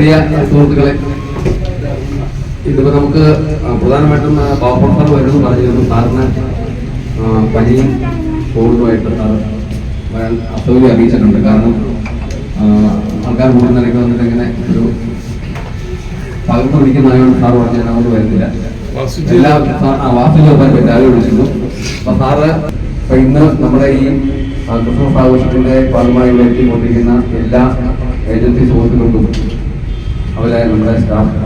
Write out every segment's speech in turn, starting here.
പ്രിയ സുഹൃത്തുക്കളെ, ഇതിപ്പോൾ നമുക്ക് പ്രധാനമായിട്ടും പാവപ്പെട്ടവർ വരുമെന്ന് പറഞ്ഞിരുന്നു. സാറിന് പനിയും കോവിഡുമായിട്ട് സാർ വരാൻ അസൗകര്യം അറിയിച്ചിട്ടുണ്ട്. കാരണം ആൾക്കാർ കൂടുതൽ നിലയ്ക്ക് വന്നിട്ട് ഇങ്ങനെ ഒരു പകർന്നു പിടിക്കുന്നതായതുകൊണ്ട് സാറ് പറഞ്ഞാൽ അങ്ങോട്ട് വരുന്നില്ല. എല്ലാവർക്കും വാസു ചോദിക്കാൻ പറ്റി ആരും വിളിച്ചിരുന്നു. അപ്പൊ സാറ് ഇന്ന് നമ്മുടെ ഈ ക്രിസ്മസ് ആഘോഷത്തിന്റെ ഭാഗമായി ഇവിടെ എത്തിക്കൊണ്ടിരിക്കുന്ന എല്ലാ ഏജൻസി സുഹൃത്തുക്കൾക്കും അതുപോലെ നമ്മുടെ സ്റ്റാഫ്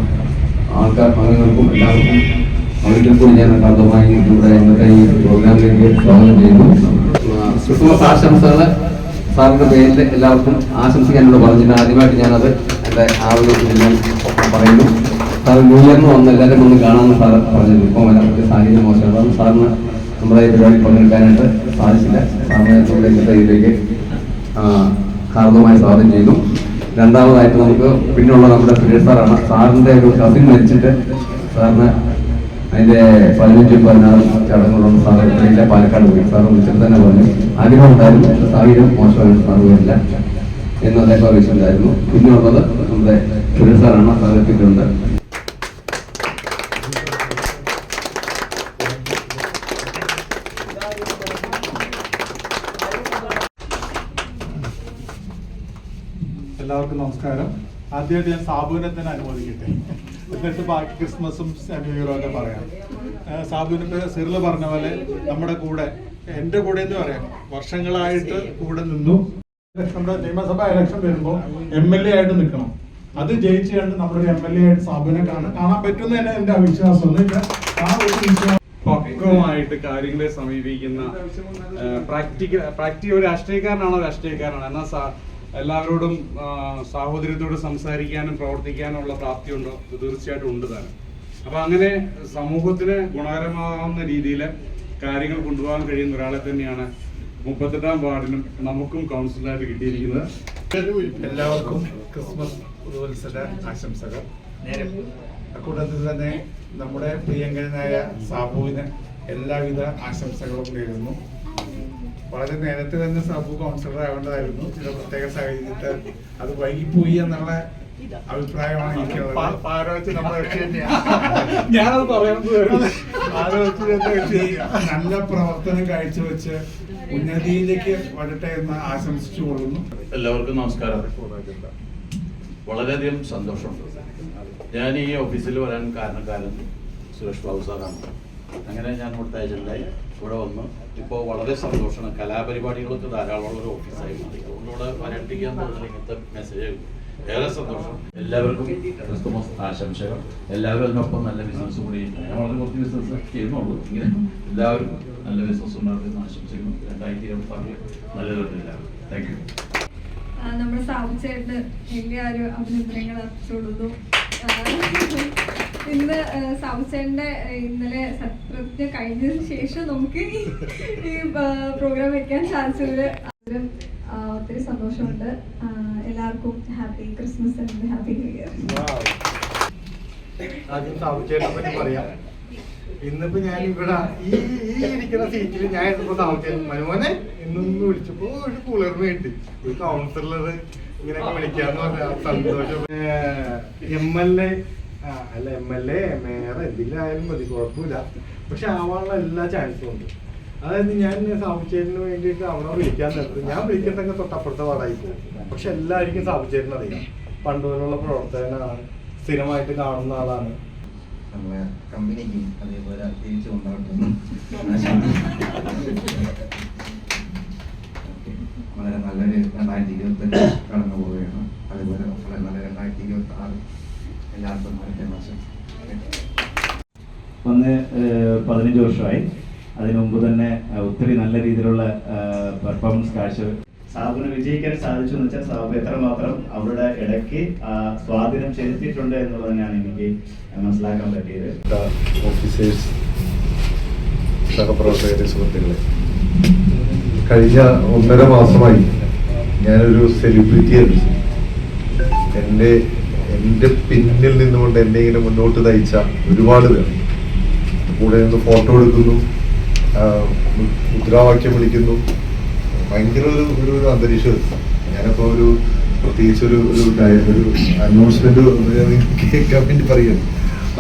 അംഗങ്ങൾക്കും എല്ലാവർക്കും അവരിൽ കൂടി ഞാൻ കാന്തമായി നമ്മുടെ ഇന്നത്തെ ഈ പ്രോഗ്രാമിലേക്ക് സ്വാഗതം ചെയ്യുന്നു. ക്രിസ്മസ് ആശംസകൾ സാറിന്റെ പേരിൽ എല്ലാവർക്കും ആശംസിക്കാനോട് പറഞ്ഞിട്ട് ആദ്യമായിട്ട് ഞാനത് എൻ്റെ ഞാൻ പറയുന്നു. സാർ ന്യൂ ഇയറിന് വന്ന് എല്ലാവരും ഒന്ന് കാണാമെന്ന് സാർ പറഞ്ഞിരുന്നു. ഇപ്പം എല്ലാവർക്കും സാഹചര്യം മോശമാണ്. സാറിന് നമ്മുടെ ഈ പരിപാടി പങ്കെടുക്കാനായിട്ട് സാധിച്ചില്ല. സാറിന് നമ്മുടെ ഇന്നത്തെ ഇതിലേക്ക് ഹാർദമായി സ്വാഗതം ചെയ്യുന്നു. രണ്ടാമതായിട്ട് നമുക്ക് പിന്നെയുള്ള നമ്മുടെ സുരേഷ് സാറാണ്. സാറിൻ്റെ ഒരു കസിൻ മരിച്ചിട്ട് സാറിന് അതിൻ്റെ 15-16 ചടങ്ങുകളുണ്ട്. സാറ് ഇല്ല, പാലക്കാട് പോയി. സാറ് വിളിച്ചിട്ട് തന്നെ പറഞ്ഞു ആഗ്രഹം ഉണ്ടായിരുന്നു, പക്ഷെ സാഹചര്യം മോശമായിട്ട് സാറ് വരില്ല എന്ന് അദ്ദേഹം അറിയിച്ചിട്ടുണ്ടായിരുന്നു. പിന്നെയുള്ളത് നമ്മുടെ സുരേഷ് സാറാണ്. സാർ എത്തിയിട്ടുണ്ട്. എല്ലാവർക്കും നമസ്കാരം. ആദ്യമായിട്ട് ഞാൻ സാബുവിനെ തന്നെ അനുമോദിക്കട്ടെ, എന്നിട്ട് ബാക്കി ക്രിസ്മസും ന്യൂ ഇയറും ഒക്കെ പറയാം. സാബുവിനിപ്പോൾ സിറിൽ പറഞ്ഞ പോലെ നമ്മുടെ കൂടെ, എൻ്റെ കൂടെ എന്ന് പറയാം, വർഷങ്ങളായിട്ട് കൂടെ നിന്നു. നമ്മുടെ നിയമസഭാ ഇലക്ഷൻ വരുമ്പോൾ MLA ആയിട്ട് നിൽക്കണം. അത് ജയിച്ചു കണ്ട് നമ്മുടെ MLA ആയിട്ട് സാബുവിനെ കാണാൻ പറ്റുന്ന തന്നെ എൻ്റെ അവിശ്വാസം. ആ ഒരു വിശ്വാസം പക്വമായിട്ട് കാര്യങ്ങളെ സമീപിക്കുന്ന പ്രാക്ടിക്കൽ ഒരു രാഷ്ട്രീയക്കാരനാണ്. എന്നാൽ എല്ലാവരോടും സാഹോദര്യത്തോട് സംസാരിക്കാനും പ്രവർത്തിക്കാനുള്ള പ്രാപ്തിയുണ്ടോ? തീർച്ചയായിട്ടും ഉണ്ട് താനും. അപ്പൊ അങ്ങനെ സമൂഹത്തിന് ഗുണകരമാകുന്ന രീതിയിൽ കാര്യങ്ങൾ കൊണ്ടുപോകാൻ കഴിയുന്ന ഒരാളെ തന്നെയാണ് 38ാം വാർഡിനും നമുക്കും കൗൺസിലറായിട്ട് കിട്ടിയിരിക്കുന്നത്. എല്ലാവർക്കും ക്രിസ്മസ് പുതുവത്സര ആശംസകൾ. കൂട്ടത്തിൽ തന്നെ നമ്മുടെ പ്രിയങ്കരനായ സാബുവിന് എല്ലാവിധ ആശംസകളും നേരുന്നു. വളരെ നേരത്തെ തന്നെ സാബു കൗൺസിലർ ആവേണ്ടതായിരുന്നു. ചില പ്രത്യേക സാഹചര്യത്തിൽ അത് വൈകിപ്പോയി എന്നുള്ള അഭിപ്രായമാണ് എനിക്കുള്ളത്. നല്ല പ്രവർത്തനം കാഴ്ചവെച്ച് ഉന്നതിയിലേക്ക് വരട്ടെ എന്ന് ആശംസിച്ചു കൊള്ളുന്നു. എല്ലാവർക്കും നമസ്കാരം. വളരെയധികം സന്തോഷമുണ്ട്. ഞാൻ ഈ ഓഫീസിൽ വരാൻ കാരണക്കാരൻ സുരേഷ് ബാബു സാറാണ്. അങ്ങനെ ഞാൻ ഇവിടുത്തെ ഏജന്റായി ഇവിടെ വന്നു. ഇപ്പോൾ വളരെ സന്തോഷമാണ്. കലാപരിപാടികളൊക്കെ ധാരാളമുള്ള ഒരു ഓഫീസായി മാറി. അതുകൊണ്ടിവിടെ വരട്ടിക്കാൻ തോന്നുന്ന ഇങ്ങനത്തെ മെസ്സേജ് ഏറെ സന്തോഷം. എല്ലാവർക്കും ക്രിസ്തുമസ് ആശംസകൾ. എല്ലാവരും അതിനൊപ്പം നല്ല ബിസിനസ് കൂടി. ഞാൻ വളരെ കുറച്ച് ബിസിനസ് ചെയ്യുന്നുള്ളൂ. ഇങ്ങനെ എല്ലാവർക്കും നല്ല ബിസിനസ് ഉണ്ടാകുമെന്ന് ആശംസിക്കുന്നു. 2026 നല്ലതൊന്നുമില്ല. Thank you. നമ്മുടെ സാബുചേട്ടന് വലിയ ഒരു അഭിനന്ദനങ്ങൾ അർപ്പിച്ചുകൊള്ളുന്നു. ഇന്ന് സാബുചേട്ടന്റെ ഇന്നലെ സത്യപ്രതിജ്ഞ കഴിഞ്ഞതിന് ശേഷം നമുക്ക് ഈ പ്രോഗ്രാം വെക്കാൻ സാധിച്ചതിൽ ഒത്തിരി സന്തോഷമുണ്ട്. എല്ലാവർക്കും happy Christmas and happy new year. ആദ്യം സാബുചേട്ടനെ പറ്റി പറയാം. ഇന്നിപ്പോ ഞാൻ ഇവിടെ ഈ ഇരിക്കുന്ന സീറ്റിൽ ഞാൻ ഇരുന്നപ്പോ സാബുചേട്ടൻ മനുമോനെ ഇന്നൊന്ന് വിളിച്ചപ്പോ ഒരു കുളിർമ കിട്ടി. ഒരു കൗൺസിലർ ഇങ്ങനെയൊക്കെ വിളിക്കാന്ന് പറഞ്ഞ സന്തോഷം. MLA മേയർ എന്തെങ്കിലും ആയാലും മതി, കുഴപ്പമില്ല. പക്ഷെ ആവാനുള്ള എല്ലാ ചാൻസും ഉണ്ട്. അതായത് ഞാൻ സാബുചേട്ടന് വേണ്ടിയിട്ട് അവിടെ വിളിക്കാൻ നിർത്തും. ഞാൻ വിളിക്കട്ടൊക്കെ തൊട്ടപ്പുറത്തെ വാടായി പോകും. പക്ഷെ എല്ലാവർക്കും സാബുചേട്ടൻ അറിയാം. പണ്ടുപോലുള്ള പ്രവർത്തകനാണ്, സ്ഥിരമായിട്ട് കാണുന്ന ആളാണ്. നമ്മളെ കമ്പനിക്കും അതേപോലെ തിരിച്ചു കൊണ്ടാവട്ടെ. വളരെ നല്ലൊരു 2025 കടന്നു പോവുകയാണ്. അതേപോലെ വളരെ നല്ല 2026 എല്ലാവർക്കും വന്ന് 15 വർഷമായി. അതിനു മുമ്പ് തന്നെ ഒത്തിരി നല്ല രീതിയിലുള്ള പെർഫോമൻസ് കാഴ്ച സാബുവിന് വിജയിക്കാൻ സാധിച്ചു എന്ന് വെച്ചാൽ സാബു എത്രമാത്രം അവരുടെ ഇടയ്ക്ക് സ്വാധീനം ചെലുത്തിയിട്ടുണ്ട് എന്നുള്ളത് തന്നെയാണ് എനിക്ക് മനസ്സിലാക്കാൻ പറ്റിയത്. ഓഫീസേഴ്സ്, സഹപ്രവർത്തകരെ, സുഹൃത്തുക്കളെ, കഴിഞ്ഞ 1.5 മാസമായി ഞാനൊരു സെലിബ്രിറ്റിയായിരുന്നു. എൻ്റെ പിന്നിൽ നിന്നുകൊണ്ട് എന്നെ ഇങ്ങനെ മുന്നോട്ട് നയിച്ച ഒരുപാട് പേർ കൂടെ നിന്ന് ഫോട്ടോ എടുക്കുന്നു, മുദ്രാവാക്യം വിളിക്കുന്നു. ഭയങ്കര ഒരു അന്തരീക്ഷം. ഞാനിപ്പോൾ ഒരു പ്രത്യേകിച്ച് ഒരു അനൗൺസ്മെന്റ് കേൾക്കാൻ വേണ്ടി പറയുന്നു.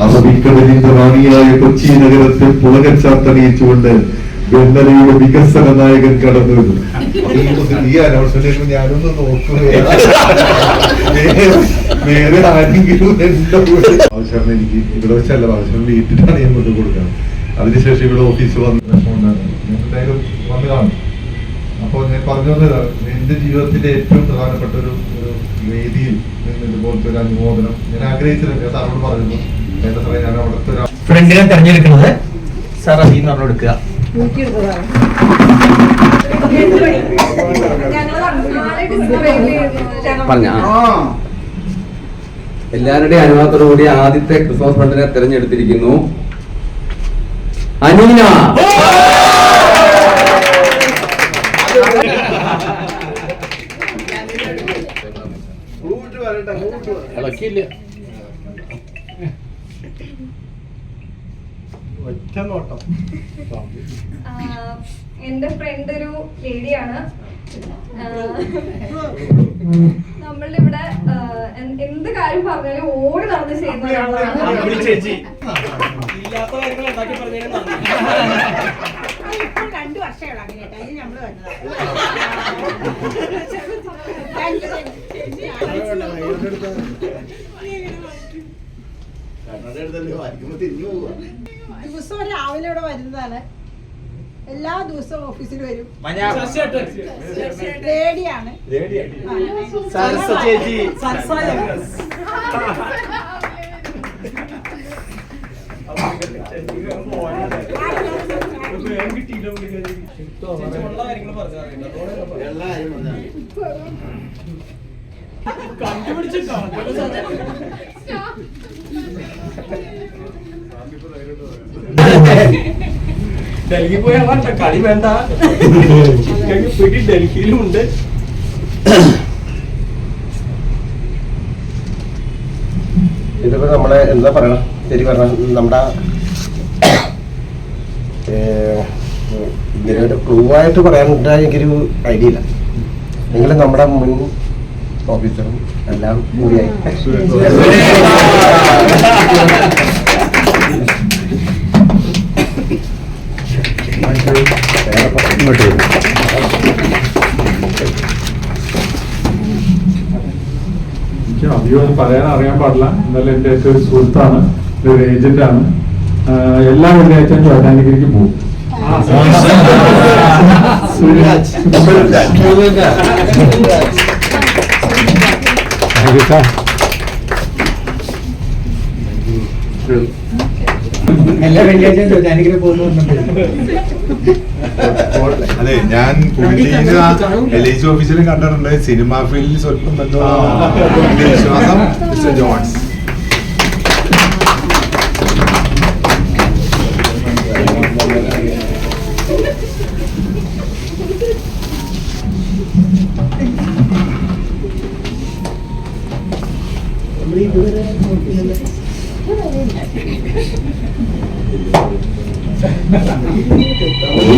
അറബിക്കടലിന്റെ റാണിയായ കൊച്ചി നഗരത്തെ പുളകച്ചാത്തണിയിച്ചുകൊണ്ട് വെണ്ണലയുടെ വികസന നായകൻ കടന്നു വരും. ഈ അനൗൺസ്മെന്റ് ഞാനൊന്ന് നോക്കുകയാണ്. വേറെ ആരെങ്കിലും ആവശ്യമാണ് എനിക്ക് ഇവിടെ വെച്ചല്ല, ആവശ്യം വീട്ടിലാണ് ഞാൻ കൊണ്ടു കൊടുക്കുന്നത്. അതിനുശേഷം ഇവിടെ ഓഫീസിൽ വന്ന് എന്തായാലും വന്ന് കാണും. അപ്പോൾ ഞാൻ പറഞ്ഞു വന്നതാണ്, എന്റെ ജീവിതത്തിലെ ഏറ്റവും പ്രധാനപ്പെട്ട ഒരു വേദിയിൽ നിന്ന് ഇതുപോലത്തെ ഒരു അനുമോദനം ഞാൻ ആഗ്രഹിച്ചിട്ടുണ്ട്. സാറോട് പറയുന്നു എന്താ പറയാ, ഞാൻ അവിടുത്തെ ഫ്രണ്ടിനെ തെരഞ്ഞെടുക്കുന്നത് സാർ അതിൽ നിന്ന് കൊടുക്കുക. പറഞ്ഞ എല്ലാവരുടെയും അനുവാദത്തോടു കൂടി ആദ്യത്തെ ക്രിസ്മസ് ഫ്രണ്ടിനെ തിരഞ്ഞെടുത്തിരിക്കുന്നു അനീന. ഇളക്കിയില്ല. ഒറ്റ നോട്ടം. എന്റെ ഫ്രണ്ട് ഒരു ലേഡിയാണ്. നമ്മളുടെ ഇവിടെ എന്ത് കാര്യം പറഞ്ഞാലും ഓടി നടന്ന് ചെയ്യുന്ന ഒരാളാണ്. ചേച്ചി ഇപ്പൊ 2 വർഷമാണ് അങ്ങനെ നമ്മള് ദിവസവും രാവിലെ ഇവിടെ വരുന്നതാണ്. എല്ലാ ദിവസവും ഓഫീസിൽ വരും. റേഡിയാണ് ചേച്ചി ഡൽഹി പോയാ കളി വേണ്ട, ഡൽഹിയിലും ഉണ്ട്. ഇതിപ്പോ നമ്മളെ എന്താ പറയണ, ശരി പറഞ്ഞ നമ്മുടെ ഇങ്ങനെ ഒരു ക്ലൂ ആയിട്ട് പറയാൻ എനിക്കൊരു ഐഡിയ ഇല്ല. നിങ്ങൾ നമ്മുടെ മുൻ ഓഫീസറും എല്ലാം കൂടിയായി അധികം പറയാൻ അറിയാൻ പാടില്ല. എന്നാലും എന്റെ ഏറ്റവും ഒരു സുഹൃത്താണ്, ഒരു ഏജന്റാണ്. എല്ലാ വെള്ളിയാഴ്ചയും ചോറ്റാനിക്കരിക്ക് പോകും. എല്ലാ വെള്ളിയാഴ്ചയും ചോറ്റാനിക്കര പോകുന്നു. അതെ, ഞാൻ LIC ഓഫീസിലും കണ്ടിട്ടുണ്ട്. സിനിമാ ഫീൽഡിൽ സ്വല്പം ബന്ധമുള്ള വിശ്വാസം മിസ്റ്റർ ജോൺസ്.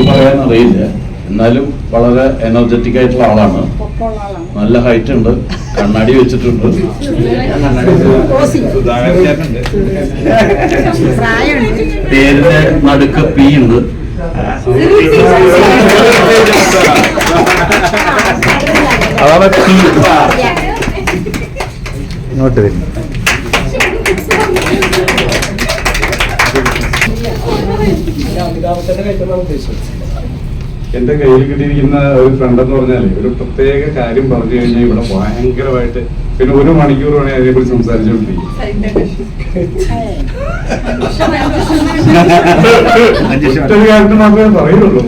പറയാൻ അറിയില്ല, എന്നാലും വളരെ എനർജറ്റിക് ആയിട്ടുള്ള ആളാണ്. നല്ല ഹൈറ്റ് ഉണ്ട്, കണ്ണാടി വെച്ചിട്ടുണ്ട്. പേരിന്റെ നടുക്ക് പി ഉണ്ട്. അതാണ് പി. ഇങ്ങോട്ട് വരും. എന്റെ കയ്യിൽ കിട്ടിയിരിക്കുന്ന ഒരു ഫ്രണ്ട് എന്ന് പറഞ്ഞാല് ഒരു പ്രത്യേക കാര്യം പറഞ്ഞു കഴിഞ്ഞാൽ ഇവിടെ ഭയങ്കരമായിട്ട് പിന്നെ 1 മണിക്കൂർ വേണേ അതിനെക്കുറിച്ച് സംസാരിച്ചുകൊണ്ടിരിക്കും. ഒരു കാര്യത്തിൽ മാത്രമേ പറയുള്ളൂ.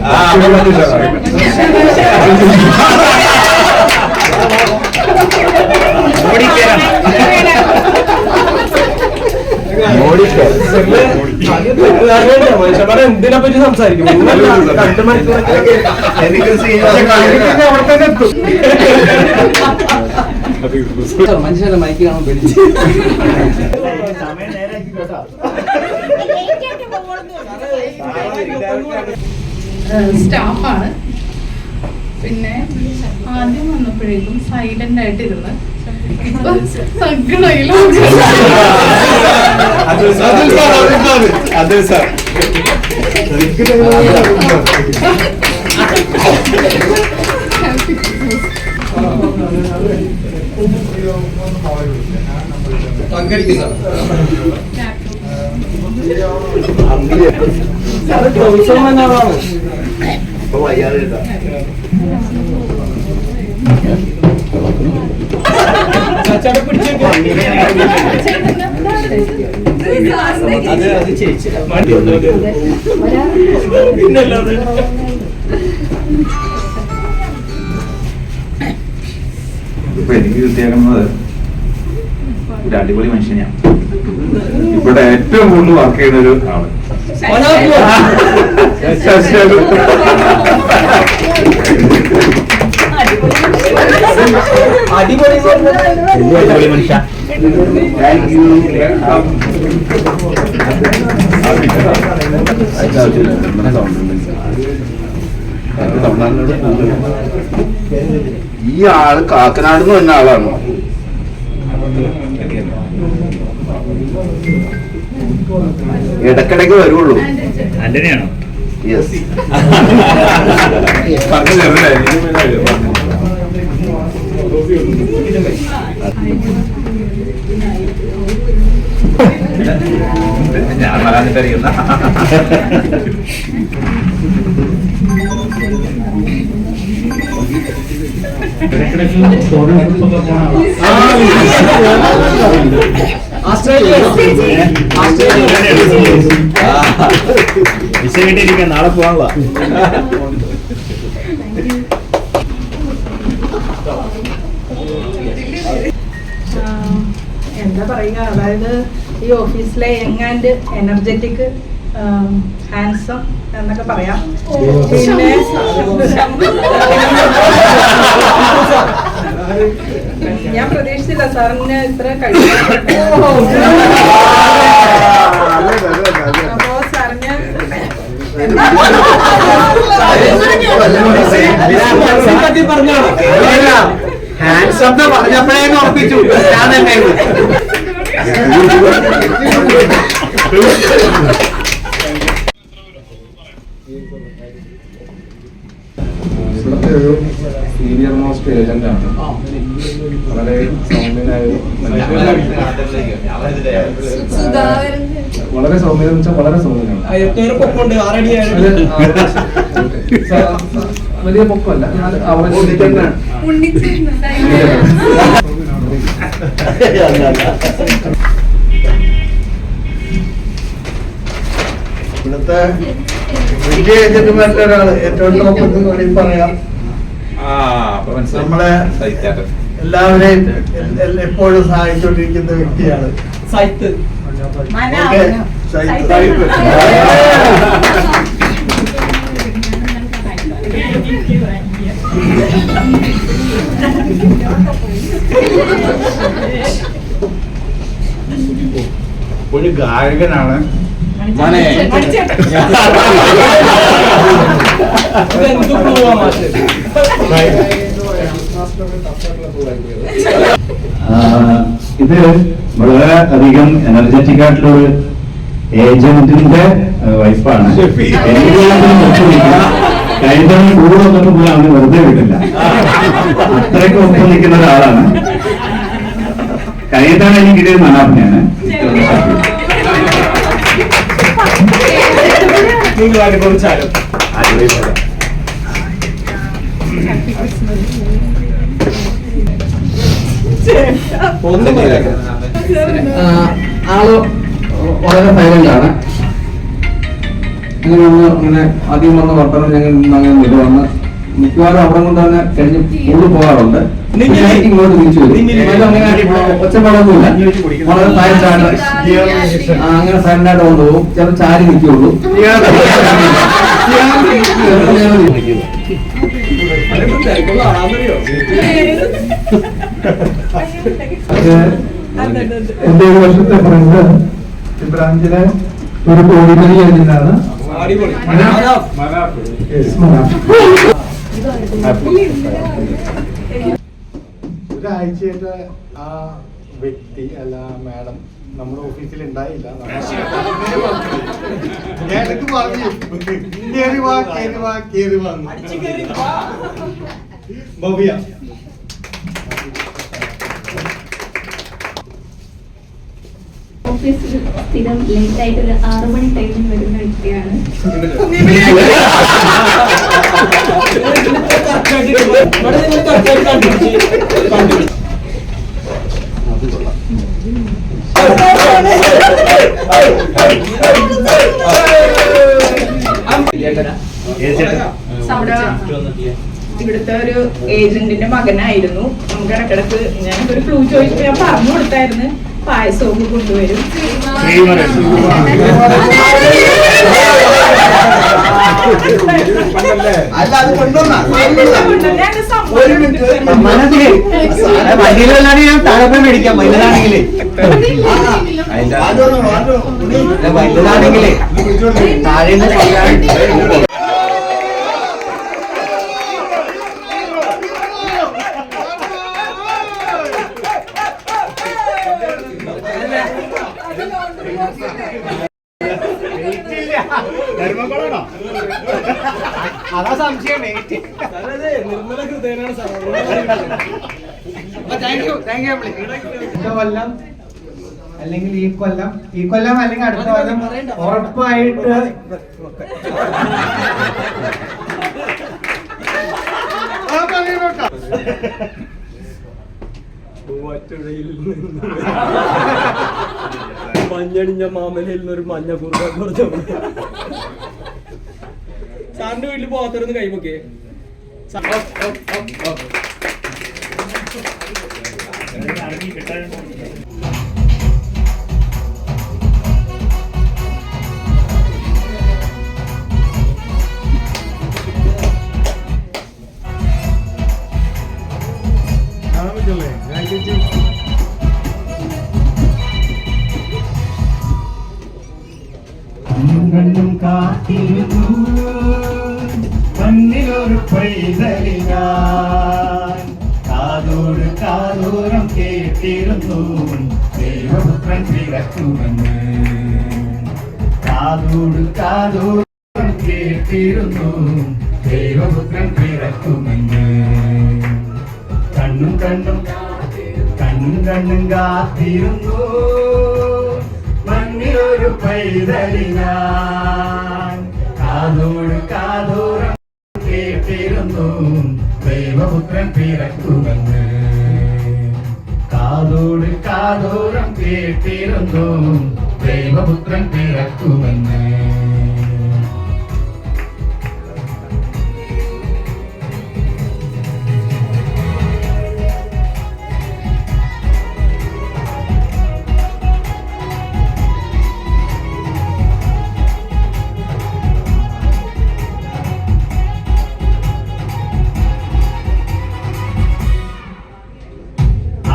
എന്തിനെ പറ്റി സംസാരിക്കും? മനുഷ്യന്റെ മൈക്ക് കാണാൻ പേടിച്ചു. സ്റ്റാഫാണ്. പിന്നെ ആദ്യം വന്നപ്പോഴേക്കും സൈലന്റ് ആയിട്ടിരുന്ന് ഇപ്പൊ സങ്കടയിലും ഇപ്പൊ എനിക്ക് കിട്ടിയേക്കുന്നത് ഒരു അടിപൊളി മനുഷ്യനെയാണ്. ഇവിടെ ഏറ്റവും കൂടുതൽ വർക്ക് ചെയ്യുന്ന ഒരു ആള് അടിപൊളി മനുഷ്യ. Thank you. ഈ ആള് കാക്കനാട് എന്ന് പറഞ്ഞ ആളാണോ? ഇടക്കിടക്ക് വരുള്ളൂ. ആന്റണിയാണോ? യെസ്. ഞാൻ പറയാനിട്ട് അറിയുന്ന വിഷയം നാളെ പോകാനുള്ള എന്താ പറയുക, അതായത് ഈ ഓഫീസിലെ യങ് ആൻഡ് എനർജറ്റിക് ഹാൻസം എന്നൊക്കെ പറയാം. പിന്നെ ഞാൻ പ്രതീക്ഷിച്ചില്ല സാറിന് ഇത്ര കഴിവ്. അപ്പോ സാറിന് പറഞ്ഞപ്പോഴേ ഉറപ്പിച്ചു ഞാൻ തന്നെ. ഇവിടുത്തെ ഒരു സീനിയർ മോസ്റ്റ് ഏജന്റ് ആണ്. വളരെ സൗമ്യനായ വളരെ സൗമ്യം എന്ന് വെച്ചാൽ വളരെ സൗമ്യനാണ്. വലിയ പൊക്കമല്ല, ഇവിടുത്തെ വലിയ ഏജന്റുമാരുടെ ഒരാള് ഏറ്റവും ടോപ്പ് എന്ന് വേണമെങ്കിൽ പറയാം. നമ്മളെ എല്ലാവരെയും എപ്പോഴും സഹായിച്ചുകൊണ്ടിരിക്കുന്ന വ്യക്തിയാണ് സൈത്ത്. ഒരു ഗായകനാണ്. ഇത് വളരെ അധികം എനർജറ്റിക് ആയിട്ടുള്ള ഒരു ഏജന്റിന്റെ വൈഫാണ്. കഴിഞ്ഞ കൂടെ വന്നിട്ട് പോലും അവന് വെറുതെ വിട്ടില്ല. അത്രയ്ക്ക് ഒപ്പം നിൽക്കുന്ന ഒരാളാണ്. കഴിഞ്ഞിട്ടാണ് എനിക്ക് കിട്ടിയത് മനാഫിനെയാണ്. നിങ്ങൾ അനുഭവിച്ചാലും ആള് വളരെ സൈലന്റ് ആണ്. അങ്ങനെ ആദ്യം വന്ന വർത്തമാനം ഞങ്ങൾ വന്ന് മിക്കവാറും അവിടെ കൊണ്ട് തന്നെ കഴിഞ്ഞ് കൂടുതൽ പോകാറുണ്ട്. ഇങ്ങോട്ട് തിരിച്ചു വരും. അങ്ങനെ ഒച്ചപ്പാടൊന്നുമില്ല. വളരെ സൈലന്റ് ആയിട്ട് അങ്ങനെ സൈലന്റ് ആയിട്ട് കൊണ്ടുപോകും. ചിലപ്പോൾ ചാരി നിൽക്കുള്ളൂ. എന്റെ ഒരു വർഷത്തെ ഫ്രണ്ട് ഈ ബ്രാഞ്ചിലെ ഒരു കോടിമണി ഏജന്റാണ്. ഒരാഴ്ചയായിട്ട് ആ വ്യക്തി അല്ല മാഡം നമ്മുടെ ഓഫീസിൽ ഉണ്ടായില്ല. ഞാനൊക്കെ പറഞ്ഞു കേറി വന്നു ഭവ്യ. ഓഫീസിൽ സ്ഥിരം ലേറ്റ് ആയിട്ട് ഒരു 6 മണി ടൈമിൽ വരുന്ന വ്യക്തിയാണ്. ഇവിടുത്തെ ഒരു ഏജന്റിന്റെ മകനായിരുന്നു. നമുക്ക് ഇടക്കിടക്ക് ഞാനൊരു ക്ലൂ ചോദിച്ചപ്പോ ഞാൻ പറഞ്ഞു കൊടുത്തായിരുന്നു പായസമൊക്കെ കൊണ്ടുവരും. വണ്ടിയിലല്ലാതെ ഞാൻ താഴെ മേടിക്കാം. വലുതാണെങ്കിലേ വലുതാണെങ്കിലേ താഴെ അതാ സംശയം. കൊല്ലം അല്ലെങ്കിൽ ഈ കൊല്ലം അല്ലെങ്കിൽ അടുത്ത കൊല്ലം ഉറപ്പായിട്ട് മഞ്ഞടിഞ്ഞ മാമലയിൽ നിന്നൊരു മഞ്ഞ കുറച്ച് സാറിന്റെ വീട്ടിൽ പോകാത്തവരൊന്ന് കൈവക്കേ. കണ്ണും കാത്തിരുന്നു മണ്ണിലൊരു പൈതലിൽ ഞാൻ കാതോട് കാതോരം കേട്ടിരുന്നു ദൈവപുത്രൻ പിറക്കുമെന്ന്. കാതോട് കാതോരം കേട്ടിരുന്നു ദൈവപുത്രൻ പിറക്കുമെന്ന്. കണ്ണും കണ്ണും കാത്തിരുന്നു മണ്ണിലൊരു പൈതലിൽ ഞാൻ കാതോട് കാതോരം കേട്ടിരുന്നു ദൈവപുത്രൻ പിറക്കുമെന്ന്. കാതോട് കാതോരം കേട്ടിരുന്നു ദൈവപുത്രൻ പിറക്കുമെന്ന്.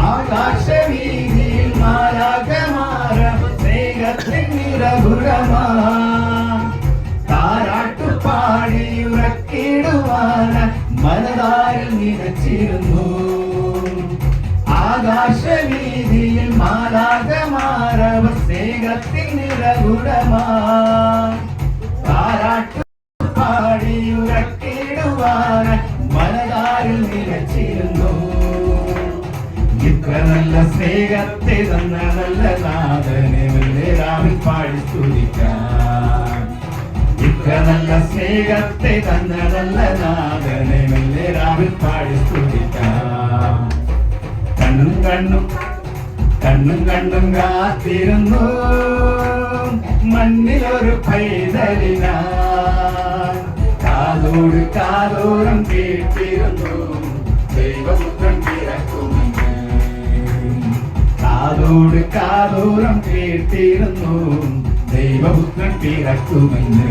ആകാശവീതിയിൽ മാലാഖമാരം സ്നേഹത്തിൻ നിറകുടമാൻ താരാട്ടുപാടിയുറക്കിടുവാൻ മനതാരിൽ നിറച്ചിരുന്നു. ആകാശവീതിയിൽ മാലാഖമാരവ സ്നേഹത്തിൻ നിറകുടമാൻ താരാട്ടുപാടിയുറക്കിടുവാൻ മനതാരിൽ നിറച്ചിരുന്നു. ഇത്ര നല്ല സ്നേഹത്തെ തന്ന നല്ല നാഥനെ രാവിൽ പാടി സ്തുതിക്കാൻ. ഇത്ര നല്ല സ്നേഹത്തെ തന്ന നല്ല നാഥനെ രാവിൽ പാടി സ്തുതിക്കാൻ. കണ്ണും കണ്ണും കാത്തിരുന്നു മണ്ണിലൊരു പൈതലിൽ ഞാൻ കാതോട് കാതോരം കേട്ടിരുന്നു ദൈവപുത്രൻ പിറക്കുമെന്ന്. കാതോട് കാതോരം കേട്ടിരുന്നു ദൈവപുത്രൻ പിറക്കുമെന്ന്.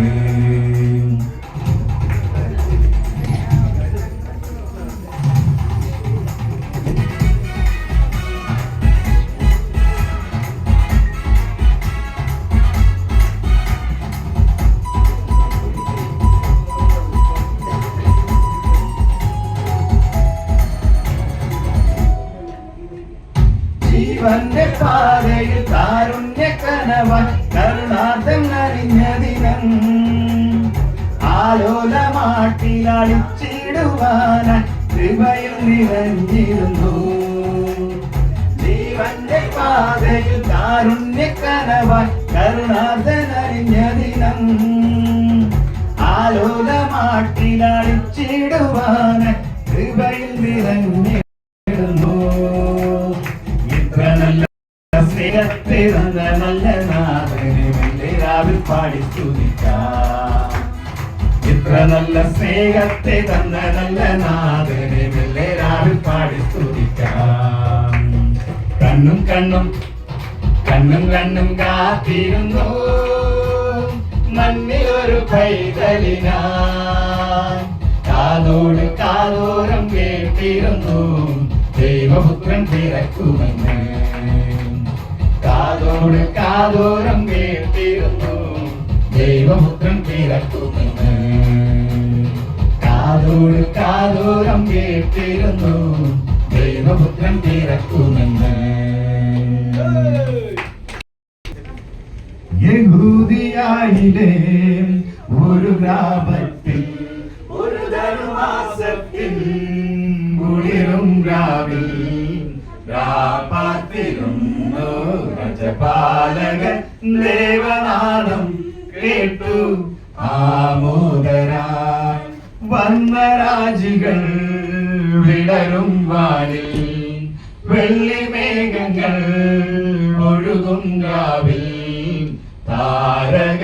പാതയിൽ കാരുണ്യ കനവായി കരുണാർദ്ദം അറിഞ്ഞ ദിനം ആലോലമാട്ടിലളിച്ചിടുവാനായി കൃപയിൽ നിറഞ്ഞിരുന്നു ജീവന്റെ പാതയിൽ കാരുണ്യ കനവായി കരുണാർദ്ദം അറിഞ്ഞ ദിനം ആലോലമാട്ടിലളിച്ചിടുവാനായി കൃപയിൽ നിറഞ്ഞിരുന്നു ഇത്ര നല്ല സ്നേഹത്തെ തന്ന നല്ല നാഥനെ മെല്ലെ രാവിൽ പാടി സ്തുതിക്കാം ഇത്ര നല്ല സ്നേഹത്തെ തന്ന നല്ല നാഥനെ മെല്ലെ രാവിൽ പാടി സ്തുതിക്കാം കണ്ണും കണ്ണും കണ്ണും കണ്ണും കാത്തിരുന്നു മണ്ണിലൊരു പൈതലിനാ കാതോട് കാതോരം കേട്ടിരുന്നു ദൈവപുത്രൻ പിറക്കുമെന്ന് കാതോട് കാതോരം കേട്ടിരുന്നു ദൈവപുത്രൻ പിറക്കുമെന്ന് കാതോട് കാതോരം കേട്ടിരുന്നു ദൈവപുത്രൻ പിറക്കുമെന്ന് യഹൂദിയായിലെ ഒരു ഗ്രാമത്തിൽ ഒരു ധനുമാസത്തിൽ കുളിരും രാവിൽ രാപാത്തിരുന്നു രജപാലകൻ ദേവനാദം കേട്ടു ആമോദരായി വന്ന രാജികൾ വിടരും വാനിൽ വെള്ളിമേഘങ്ങൾ ഒഴുകും രാവിൽ താരക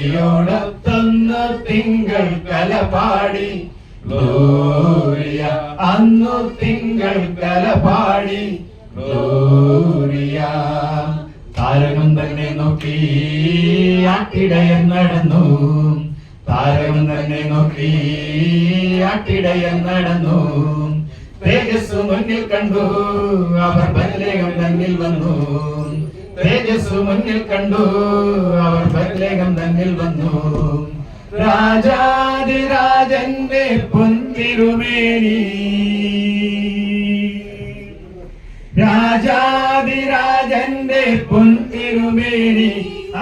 രാജകുമാരിയോടൊത്തുന്ന തിങ്കൾ കലപാടി ഗ്ലോറിയ അന്നു തിങ്കൾ കലപാടി ഗ്ലോറിയ താരകം തന്നെ നോക്കി ആട്ടിടയൻ നടന്നു താരകം തന്നെ നോക്കി ആട്ടിടയൻ നടന്നു തേജസ് മുന്നിൽ കണ്ടു അവർ ബത്ലേഹം തന്നിൽ വന്നു തേജസ് മുന്നിൽ കണ്ടു അവർ ബത്ലേഹം തന്നിൽ വന്നു രാജാതിരാജന്റെ പൊൻതിരുമേനി രാജാതിരാജന്റെ പൊൻതിരുമേനി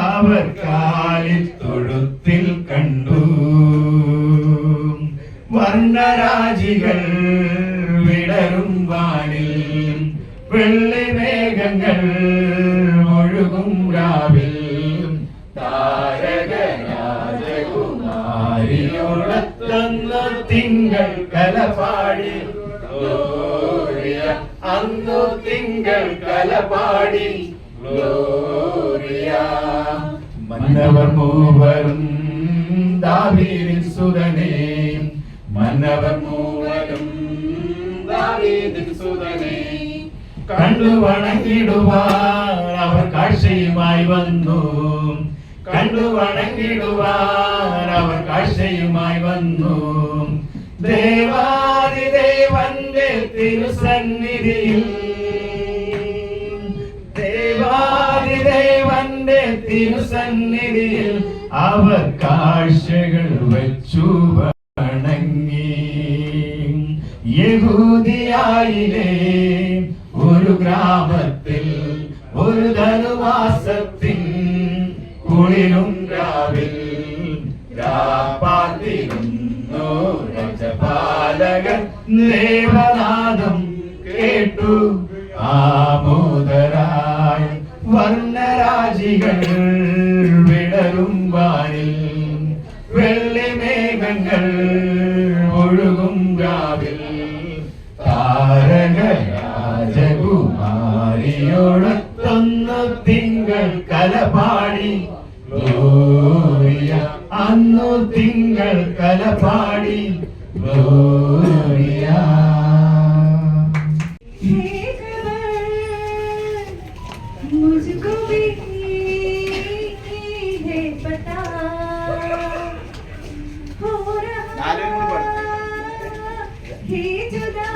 അവർ കാലിൽ തൊഴുത്തിൽ കണ്ടു വർണ്ണരാജികൾ വിടരും വാനിൽ വെള്ളിമേഘങ്ങൾ ഒഴുകും രാവിൽ താരക രാജകുമാരിയോടൊത്തുന്ന തിങ്കൾ കലപാടി ഗ്ലോറിയ അന്നു തിങ്കൾ കലപാടി ഗ്ലോറിയ മന്നവർ മൂവരും ദാവീദിൻ സുതനേ മന്നവർ മൂവരും ദാവീദിൻ സുതനേ കണ്ടു വണങ്ങിടുവാൻ അവർ കാഴ്ചയുമായി വന്നു കണ്ടു വണങ്ങിടുവാൻ അവർ കാഴ്ചയുമായി വന്നു ദേവാദിദേവന്റെ തിരുസന്നിധിയിൽ ദേവാദിദേവന്റെ തിരുസന്നിധിയിൽ അവർ കാഴ്ചകൾ വെച്ചു വണങ്ങി യഹൂദിയായിലെ ഒരു ഗ്രാമത്തിൽ ഒരു ധനുമാസത്തിൽ കുളിരും രാവിൽ രാപാത്തിരുന്നു രജപാലകൻ ദേവനാദം കേട്ടു ആമോദരായി വർണ്ണരാജികൾ വിടരും വാനിൽ വെള്ളിമേഘങ്ങൾ ഒഴുകും രാവിൽ താരക രാജകുമാരിയോടൊത്തുന്ന തിങ്കൾ കലപാടി ഗ്ലോറിയ അന്നു തിങ്കൾ കലപാടി ഗ്ലോറിയ मुझको भी है पता हो रहा है जुदा